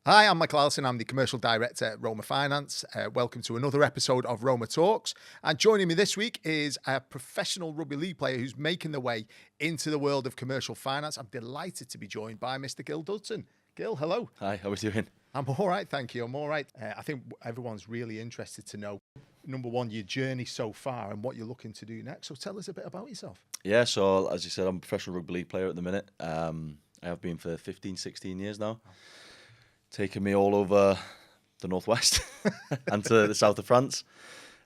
Hi, I'm Michael Allison. I'm the Commercial Director at Roma Finance. Welcome to another episode of Roma Talks. And joining me this week is a professional rugby league player who's making the way into the world of commercial finance. I'm delighted to be joined by Mr. Gil Dudson. Gil, hello. Hi, how are you doing? I'm all right, thank you. I'm all right. I think everyone's really interested to know, number one, your journey so far and what you're looking to do next. So tell us a bit about yourself. Yeah, so as you said, I'm a professional rugby league player at the minute. I have been for 15, 16 years now. Taken me all over the northwest and to the south of France.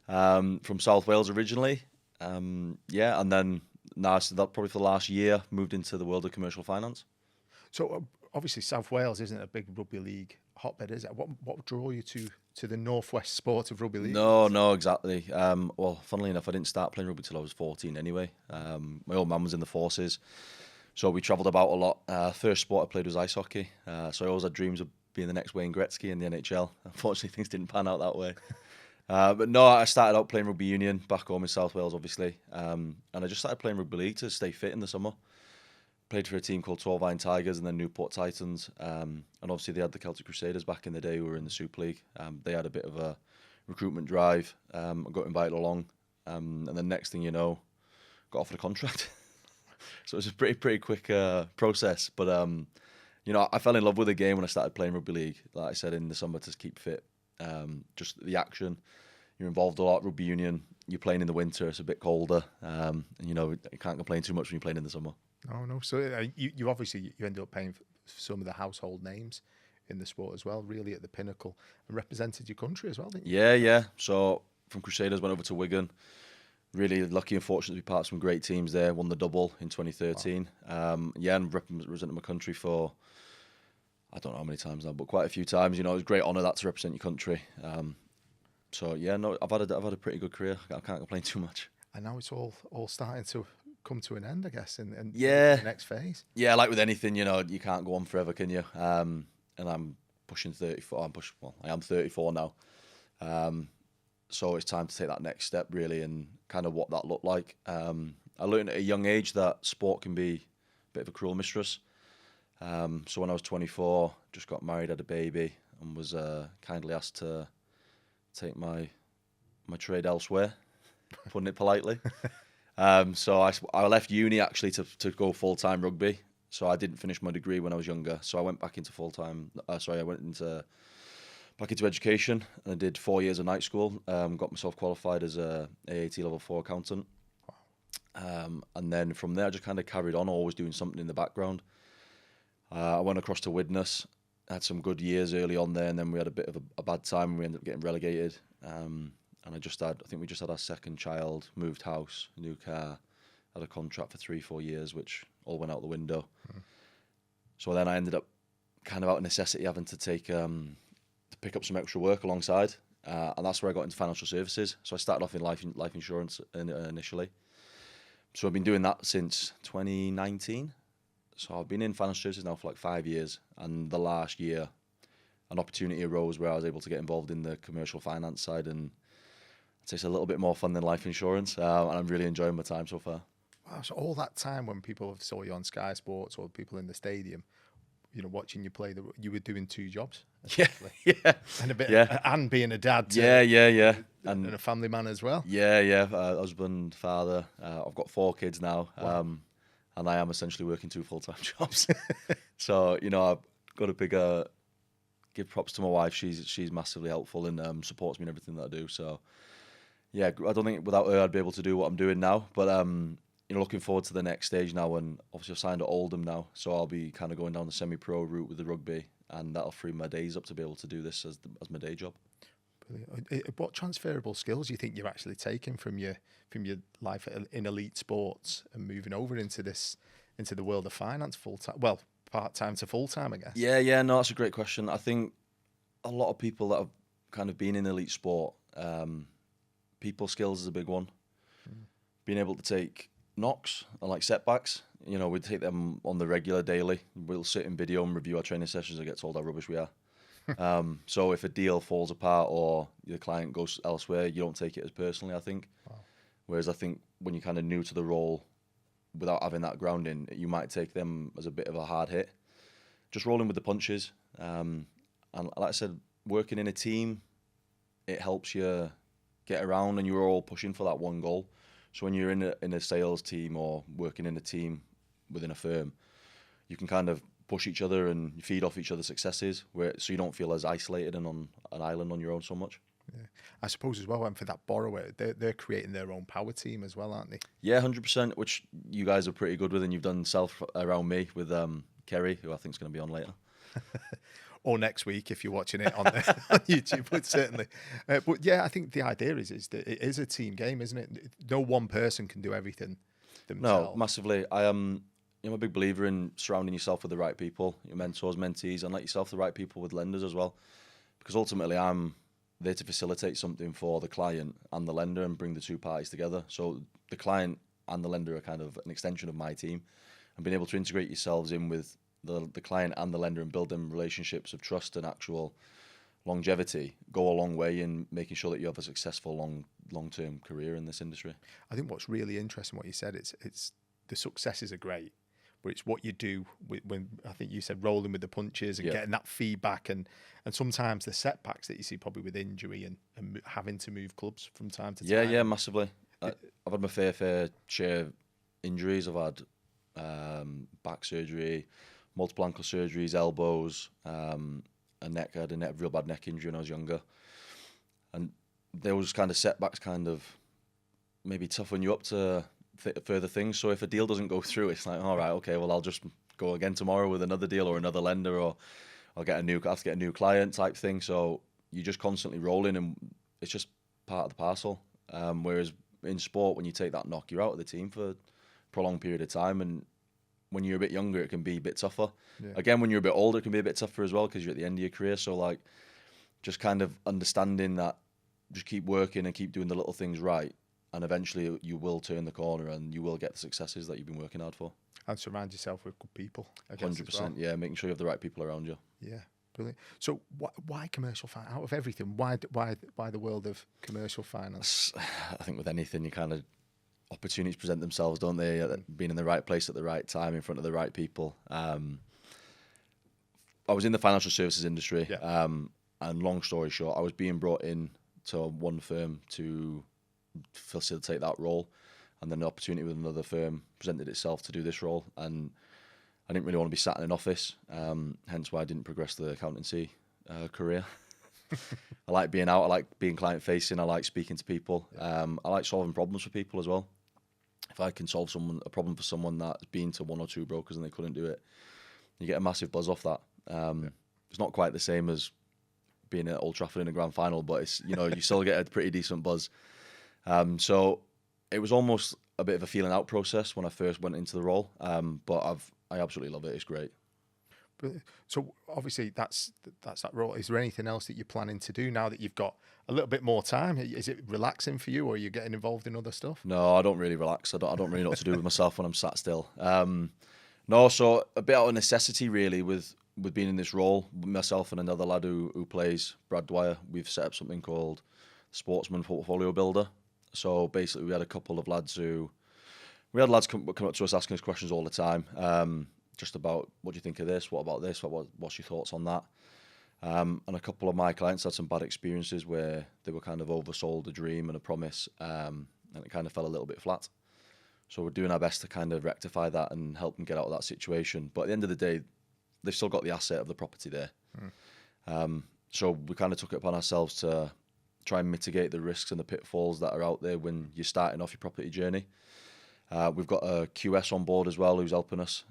From South Wales originally. And then now, so that probably for the last year, moved into the world of commercial finance. So obviously South Wales isn't a big rugby league hotbed, is it? What drew you to the northwest sport of rugby league? No, exactly. Well, funnily enough, I didn't start playing rugby till I was 14 anyway. My old man was in the forces, so we travelled about a lot. First sport I played was ice hockey, so I always had dreams of being the next Wayne Gretzky in the NHL. Unfortunately, things didn't pan out that way. But no, I started out playing rugby union back home in South Wales, obviously. And I just started playing rugby league to stay fit in the summer. Played for a team called 12 Iron Tigers and then Newport Titans. And obviously they had the Celtic Crusaders back in the day who were in the Super League. They had a bit of a recruitment drive. I got invited along. And then next thing you know, got offered a contract. So it was a pretty quick process. But I fell in love with the game when I started playing rugby league. Like I said, in the summer to keep fit. Just the action. You're involved a lot. Rugby union. You're playing in the winter. It's a bit colder. And you can't complain too much when you're playing in the summer. No. So you obviously you ended up paying for some of the household names in the sport as well. Really at the pinnacle, and represented your country as well, didn't you? Yeah. So from Crusaders went over to Wigan. Really lucky and fortunate to be part of some great teams there. Won the double in 2013. Wow. And represented my country for, I don't know how many times now, but quite a few times. It was a great honour that to represent your country. I've had a pretty good career. I can't complain too much. And now it's all starting to come to an end, I guess, and the next phase. Yeah, like with anything, you can't go on forever, can you? And I'm pushing 34. I am 34 now. So it's time to take that next step, really, and kind of what that looked like. I learned at a young age that sport can be a bit of a cruel mistress. So when I was 24, just got married, had a baby, and was kindly asked to take my trade elsewhere, putting it politely. So I left uni actually to go full-time rugby. So I didn't finish my degree when I was younger. So I went back into back into education, and I did 4 years of night school. Got myself qualified as a AAT level 4 accountant. And then from there, I just kind of carried on, always doing something in the background. I went across to Widnes, had some good years early on there, and then we had a bit of a bad time. We ended up getting relegated. And I think we just had our second child, moved house, new car, had a contract for 3-4 years, which all went out the window. So then I ended up kind of out of necessity having to pick up some extra work alongside. And that's where I got into financial services. So I started off in life insurance initially. So I've been doing that since 2019. So I've been in financial services now for like 5 years. And the last year, an opportunity arose where I was able to get involved in the commercial finance side, and I'd say it's a little bit more fun than life insurance, and I'm really enjoying my time so far. Wow, so all that time when people saw you on Sky Sports or people in the stadium, watching you play, you were doing two jobs. Yeah. And being a dad. Yeah. And a family man as well. Yeah. Husband, father. I've got 4 kids now. Wow. And I am essentially working 2 full-time jobs. So, I've got to give props to my wife. She's massively helpful and supports me in everything that I do. So, yeah, I don't think without her I'd be able to do what I'm doing now. But, looking forward to the next stage now, and obviously I've signed at Oldham now. So I'll be kind of going down the semi-pro route with the rugby, and that'll free my days up to be able to do this as my day job. Brilliant. What transferable skills do you think you're actually taking from your life in elite sports and moving over into the world of finance full-time? Well, part-time to full-time, I guess. Yeah. No, that's a great question. I think a lot of people that have kind of been in elite sport, people skills is a big one. Being able to take knocks and like setbacks, we take them on the regular daily. We'll sit in video and review our training sessions and get told how rubbish we are. So if a deal falls apart or the client goes elsewhere, you don't take it as personally, I think. Wow. Whereas I think when you're kind of new to the role, without having that grounding, you might take them as a bit of a hard hit. Just rolling with the punches. And like I said, working in a team, it helps you get around, and you're all pushing for that one goal. So when you're in a sales team or working in a team within a firm, you can kind of push each other and feed off each other's successes, so you don't feel as isolated and on an island on your own so much. Yeah. I suppose as well, and for that borrower, they're creating their own power team as well, aren't they? Yeah, 100%, which you guys are pretty good with, and you've done self around me with Kerry, who I think is going to be on later. Or next week if you're watching it on, on YouTube, but certainly. But yeah, I think the idea is that it is a team game, isn't it? No one person can do everything themselves. No, massively. I'm a big believer in surrounding yourself with the right people, your mentors, mentees, and like yourself, the right people with lenders as well. Because ultimately, I'm there to facilitate something for the client and the lender and bring the two parties together. So the client and the lender are kind of an extension of my team, and being able to integrate yourselves in with the client and the lender and build them relationships of trust and actual longevity go a long way in making sure that you have a successful long-term career in this industry. I think what's really interesting, what you said, it's the successes are great, but it's what you do when I think you said rolling with the punches and getting that feedback and sometimes the setbacks that you see probably with injury and having to move clubs from time to time. Yeah, massively. I've had my fair share of injuries. I've had back surgery, multiple ankle surgeries, elbows, I had a real bad neck injury when I was younger. And those kind of setbacks kind of maybe toughen you up to further things. So if a deal doesn't go through, it's like, all right, okay, well, I'll just go again tomorrow with another deal or another lender, or I'll have to get a new client type thing. So you're just constantly rolling, and it's just part of the parcel. Whereas in sport, when you take that knock, you're out of the team for a prolonged period of time. And when you're a bit younger, it can be a bit tougher. Yeah. Again, when you're a bit older, it can be a bit tougher as well because you're at the end of your career. So like, just kind of understanding that, just keep working and keep doing the little things right, and eventually you will turn the corner and you will get the successes that you've been working hard for. And surround yourself with good people. 100%, well. Yeah, making sure you have the right people around you. Yeah, brilliant. So why commercial finance? Out of everything, why the world of commercial finance? I think with anything, you kind of, opportunities present themselves, don't they? Being in the right place at the right time, in front of the right people. I was in the financial services industry, and long story short, I was being brought in to one firm to facilitate that role, and then the opportunity with another firm presented itself to do this role, and I didn't really want to be sat in an office, hence why I didn't progress the accountancy career. I like being out, I like being client facing, I like speaking to people, I like solving problems for people as well. If I can solve a problem for someone that's been to one or two brokers and they couldn't do it, you get a massive buzz off that. It's not quite the same as being at Old Trafford in a grand final, but it's, you still get a pretty decent buzz. So it was almost a bit of a feeling out process when I first went into the role, but I absolutely love it. It's great. So obviously that's that role. Is there anything else that you're planning to do now that you've got a little bit more time? Is it relaxing for you, or are you getting involved in other stuff? No, I don't really relax. I don't really know what to do with myself when I'm sat still. No, so a bit out of necessity really with being in this role. Myself and another lad who plays, Brad Dwyer, we've set up something called Sportsman Portfolio Builder. So basically we had a couple of lads come up to us asking us questions all the time. Just about, what do you think of this? What about this? What's your thoughts on that? And a couple of my clients had some bad experiences where they were kind of oversold a dream and a promise, and it kind of fell a little bit flat. So we're doing our best to kind of rectify that and help them get out of that situation. But at the end of the day, they've still got the asset of the property there. So we kind of took it upon ourselves to try and mitigate the risks and the pitfalls that are out there when you're starting off your property journey. We've got a QS on board as well who's helping us.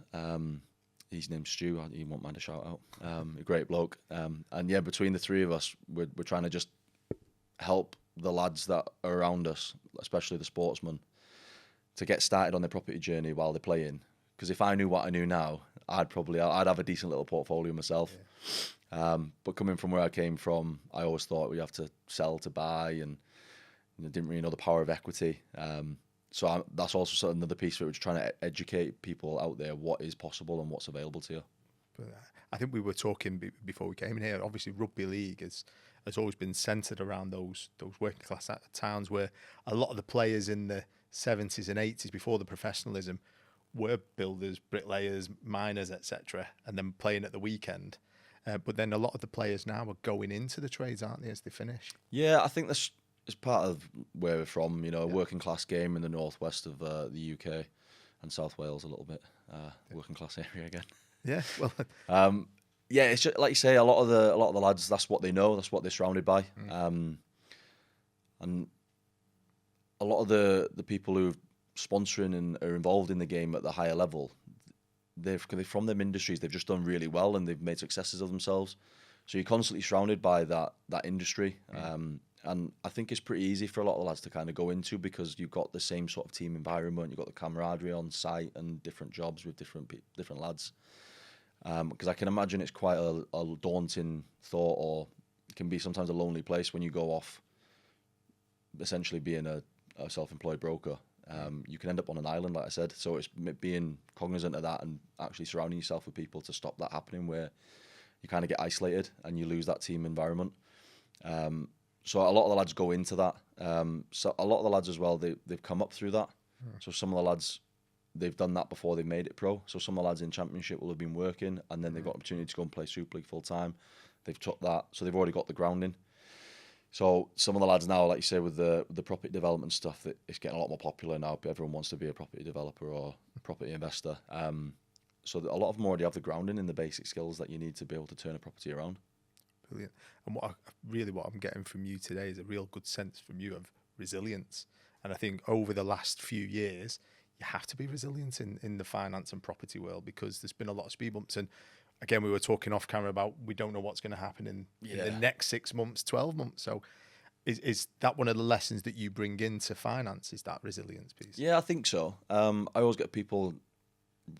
His name's Stu. He won't mind a shout out. A great bloke. And yeah, between the three of us, we're trying to just help the lads that are around us, especially the sportsmen, to get started on their property journey while they're playing. Because if I knew what I knew now, I'd have a decent little portfolio myself. Yeah. But coming from where I came from, I always thought we have to sell to buy, and didn't really know the power of equity. So that's also another piece of it. We're just trying to educate people out there what is possible and what's available to you. I think we were talking before we came in here. Obviously, rugby league has always been centred around those working class towns where a lot of the players in the 70s and 80s before the professionalism were builders, bricklayers, miners, etc., and then playing at the weekend. But then a lot of the players now are going into the trades, aren't they, as they finish? Yeah, I think that's is part of where we're from. A working class game in the northwest of the UK and South Wales a little bit. Working class area again. Yeah, well, yeah, it's just, like you say, a lot of the lads. That's what they know. That's what they're surrounded by. And a lot of the people who are sponsoring and are involved in the game at the higher level, they're from them industries. They've just done really well and they've made successes of themselves. So you're constantly surrounded by that industry. And I think it's pretty easy for a lot of the lads to kind of go into, because you've got the same sort of team environment, you've got the camaraderie on site and different jobs with different lads. Because I can imagine it's quite a daunting thought, or it can be sometimes a lonely place when you go off essentially being a self-employed broker. You can end up on an island, like I said. So it's being cognizant of that and actually surrounding yourself with people to stop that happening, where you kind of get isolated and you lose that team environment. So a lot of the lads go into that. So a lot of the lads as well, they've come up through that. So some of the lads, they've done that before they made it pro. So some of the lads in Championship will have been working, and then they've got opportunity to go and play Super League full time. They've took that, so they've already got the grounding. So some of the lads now, like you say, with the property development stuff, that it's getting a lot more popular now. Everyone wants to be a property developer or a property investor. So a lot of them already have the grounding in the basic skills that you need to be able to turn a property around. Brilliant. And what I'm getting from you today is a real good sense from you of resilience. And I think over the last few years, you have to be resilient in the finance and property world, because there's been a lot of speed bumps. And again, we were talking off camera about we don't know what's going to happen in the next 6 months, 12 months. So is that one of the lessons that you bring into finance, is that resilience piece? Yeah, I think so. I always get people,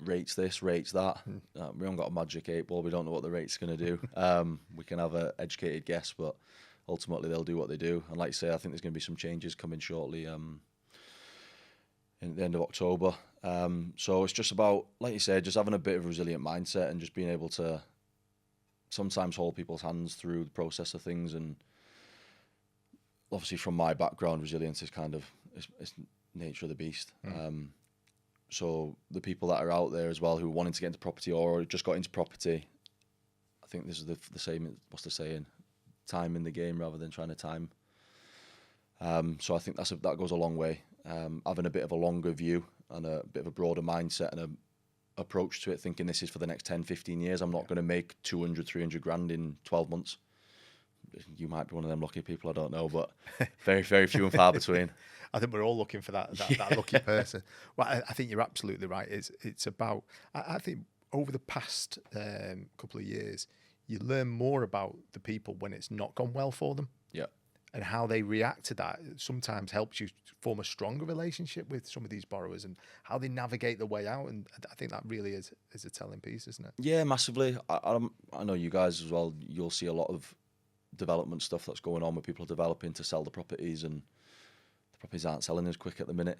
rates this, rates that. We haven't got a magic 8-ball. We don't know what the rate's going to do. We can have an educated guess, but ultimately they'll do what they do. And like you say, I think there's going to be some changes coming shortly in the end of October. So it's just about, like you say, just having a bit of a resilient mindset and just being able to sometimes hold people's hands through the process of things. And obviously from my background, resilience is kind of it's nature of the beast. So the people that are out there as well who are wanting to get into property or just got into property, I think this is the same, what's the saying? Time in the game rather than trying to time. So I think that goes a long way. Having a bit of a longer view and a bit of a broader mindset and a approach to it, thinking this is for the next 10, 15 years. I'm not going to make 200, 300 grand in 12 months. You might be one of them lucky people, I don't know, but very, very few and far between. I think we're all looking for that lucky person. Well, I think you're absolutely right. It's about, I think over the past couple of years, you learn more about the people when it's not gone well for them. Yeah. And how they react to that sometimes helps you form a stronger relationship with some of these borrowers and how they navigate the way out. And I think that really is a telling piece, isn't it? Yeah, massively. I know you guys as well, you'll see a lot of development stuff that's going on with people developing to sell the properties, and the properties aren't selling as quick at the minute.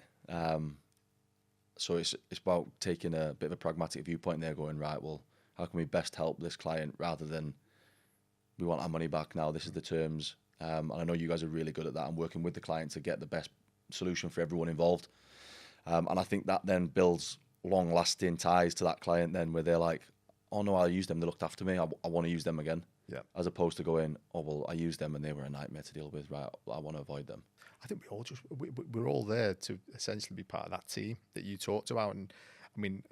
So it's about taking a bit of a pragmatic viewpoint there, going, right, well, how can we best help this client rather than we want our money back now, this is the terms. And I know you guys are really good at that and working with the client to get the best solution for everyone involved. And I think that then builds long-lasting ties to that client then, where they're like, oh no, I used them, they looked after me, I want to use them again. Yeah. As opposed to going, oh well, I used them and they were a nightmare to deal with, right, I want to avoid them. I think we're all there to essentially be part of that team that you talked about. And I mean,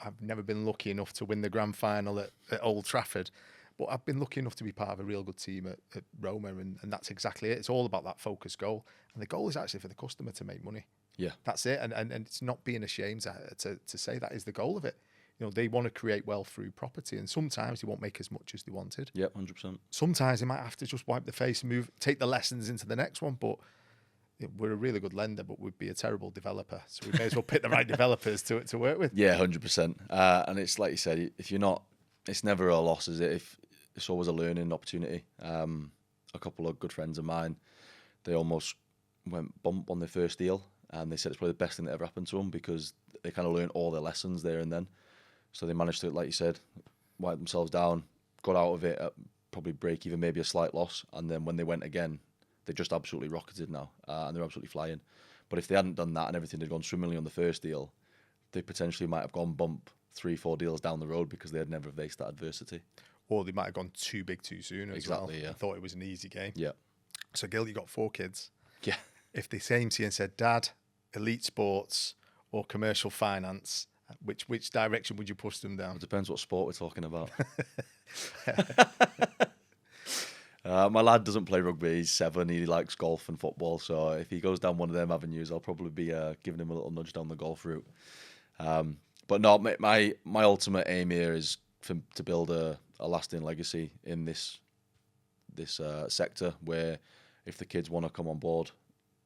I've never been lucky enough to win the grand final at Old Trafford, but I've been lucky enough to be part of a real good team at Roma, and that's exactly it. It's all about that focused goal, and the goal is actually for the customer to make money. Yeah, that's it, and it's not being ashamed to say that is the goal of it. You know, they want to create wealth through property, and sometimes they won't make as much as they wanted. Yep, 100%. Sometimes they might have to just wipe the face and take the lessons into the next one, but we're a really good lender, but we'd be a terrible developer. So we may as well pick the right developers to work with. Yeah, 100%. And it's like you said, if you're not, it's never a loss, is it? It's always a learning opportunity. A couple of good friends of mine, they almost went bump on their first deal, and they said it's probably the best thing that ever happened to them because they kind of learned all their lessons there and then. So they managed to, like you said, wipe themselves down, got out of it at probably break even, maybe a slight loss, and then when they went again, they just absolutely rocketed now, and they're absolutely flying. But if they hadn't done that and everything had gone swimmingly on the first deal, they potentially might have gone bump 3-4 deals down the road because they had never faced that adversity. or they might have gone too big too soon as well. Exactly, yeah. I thought it was an easy game. Yeah. So, Gil, you got 4 kids. Yeah. If they came to you and said, Dad, elite sports or commercial finance, which direction would you push them down? It depends what sport we're talking about. My lad doesn't play rugby. He's 7. He likes golf and football. So if he goes down one of them avenues, I'll probably be giving him a little nudge down the golf route. But no, my ultimate aim here is to build a lasting legacy in this sector, where if the kids want to come on board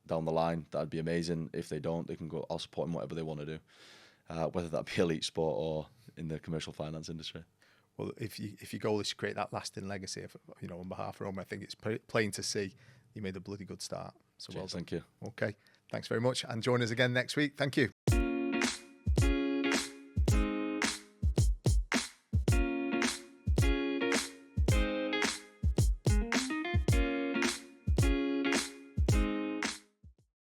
down the line, that'd be amazing. If they don't, they can go. I'll support them whatever they want to do, whether that be elite sport or in the commercial finance industry. Well, if your goal is to create that lasting legacy, on behalf of Roma, I think it's plain to see you made a bloody good start. So Cheers, well done. thank you. Okay, thanks very much, and join us again next week. Thank you.